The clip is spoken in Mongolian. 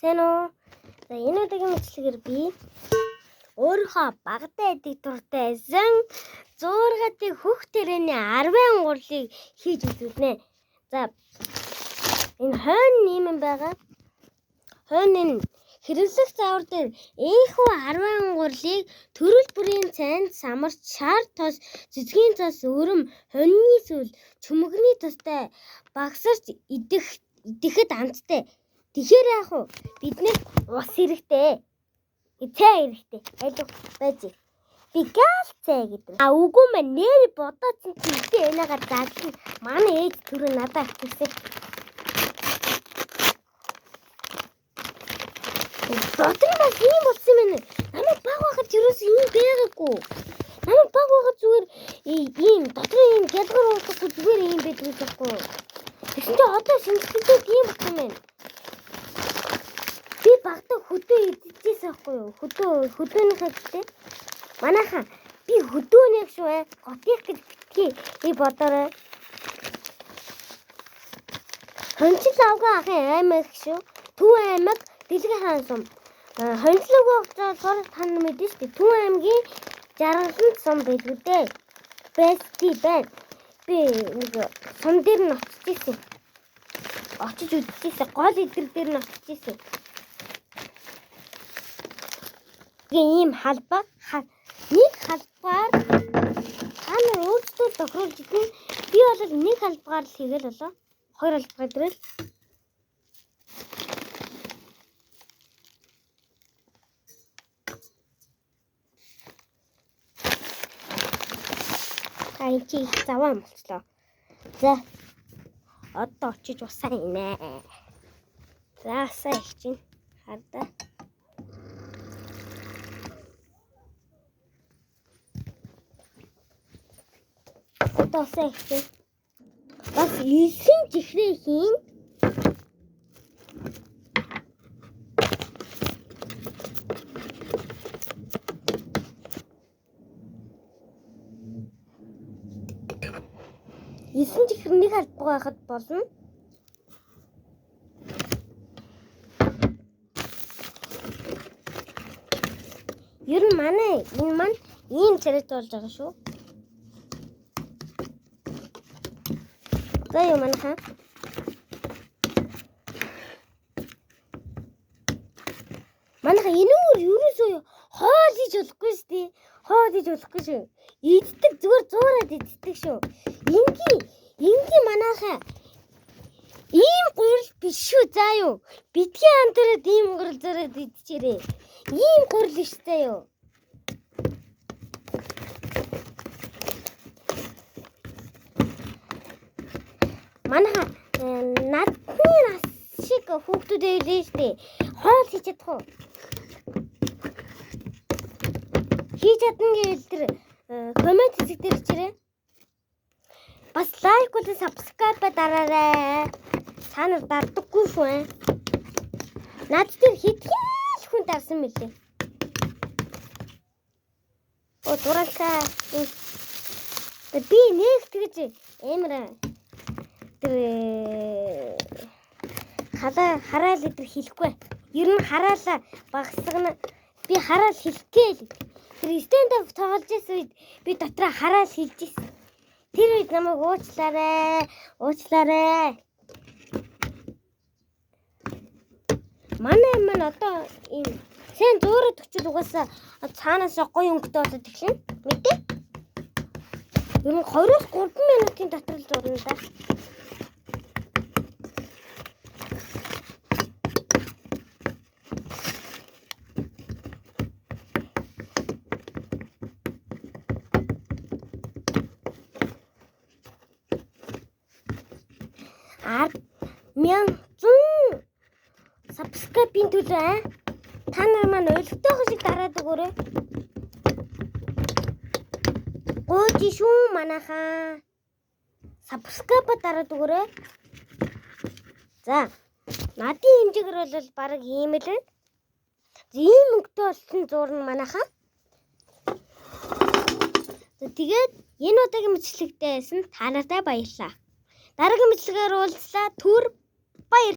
Сайн уу? За энэ удаагийн мэдлэгээр би өөрийнхөө багадаа идэг дуртай байсан 106-ийн хөх тэрээний 10 гурлыг хийж үзүүлнэ. За энэ хойно юм байгаа. Хойно энэ хэрэглэх заавар дээр энэхүү 10 гурлыг төрөл бүрийн цайнд самарч шар тос цэцгийн цас өрөм хоньны сүл чүмгний тостой багсарч идэхэд амттай. Тэгэхээр яах вэ? Биднэрт ус хэрэгтэй. Цай хэрэгтэй. Айлуу байж. Би гал цай гэдэг. Үгүй мэн нэр бодооцсон чи энэгээр заасан. Манай ээж түрүү надад хэлсэн. Дотрынаас ийм болсон юм байна. Намайг баг байхад юус ийм байгаагүй. Намайг баг байхад зүгээр ийм дотрын ийм гялгар уусах зүгээр ийм байдаг байхгүй. Тэгсэн чинь одоо шинжилгээтэй ийм болсон юм байна. Би багтаа хөдөө идчихсэн байхгүй юу? Хөдөөнийхээ гэдэг. Манайхаа би хөдөөнийх шүү ээ. Готих гэж битгий. Би бодоорой. Хонцлог авгаа ахын аймаг шүү. Төв аймаг Дэлгэн хаан сум. Хонцлог авгаа сорт хан мэдэн шүү. Төв аймгийн Жаргаланд сум байдаг үү? Бэсти байна. Би нэг сум дээр нь очижсэн. Очиж үзчихсэн. Гол идэр дээр нь очижсэн. Ийм халбаг нэг халбаар хаана өөртөө тохируулж идэх. Би бол нэг халбаар л хийгээл болоо. Хоёр халбаар дээрэл. Ай чи заваа болчлоо. За одоо очиж усаа инэ. За усаа ичэн хардаа. Одоо усаа ичэн. Бас 9 жихрээ хийн. Исэн чихэр нэг халбаг байхад болно. Ер нь манай энэ маань ийм царайт болж байгаа шүү. За юм манайхаа. Манайхаа энэ өөр ерөөсөө хоол хийж болохгүй шүү дээ. Хоол хийж болохгүй шүү. Иддэг зүгээр зуураад иддэг шүү. Ингийн манайхаа ийм гурил биш шүү заа юу. Битгий хамтраад ийм гурил зуураад идчихэрээ. Ийм гурил биш заа юу. Манайхаа надны нас шиг хүүхдүүд байлээ шүү дээ. Хоол хийж чадах уу? Хийж чадна гэвэл тэр коммент дээр чирээ. Бас лайк болон subscribe дараарай. Та нар дардаггүй шүү ээ. Над дээр хэдхэн хүн дарсан мөлий. О дуралка. Би нэг тэгж эмэр тэр хараал идэр хэлэхгүй. Ер нь хараалаа багсгана. Би хараал хэлэхгүй л. Тэр stand up тоглож байсан үед би дотроо хараал хэлж ирсэн. Тэр үед намайг уучлаарай. Манай маань одоо ийм сайн зуураад өчл угаасаа цаанаас гоё өнгөтэй болоод эхлэн. Мэдээ? Ер нь 2-3 минутын дотор л зурна да. Subscribe-ийн төлөө та нар маань ойлгохтой шиг дараад өгөөрэй. Гооч шүү манайхаа. Subscribe дараад өгөөрэй. За, надын хэмжээгээр бол баг ийм л байна. Ийм өнгөтэй болсон зурна манайхаа. Тэгээд энэ удаагийн мэдлэгтэй байсан та нартай баярлалаа. Дараагийн мэдлэгээр уулзлаа. Түр баяр.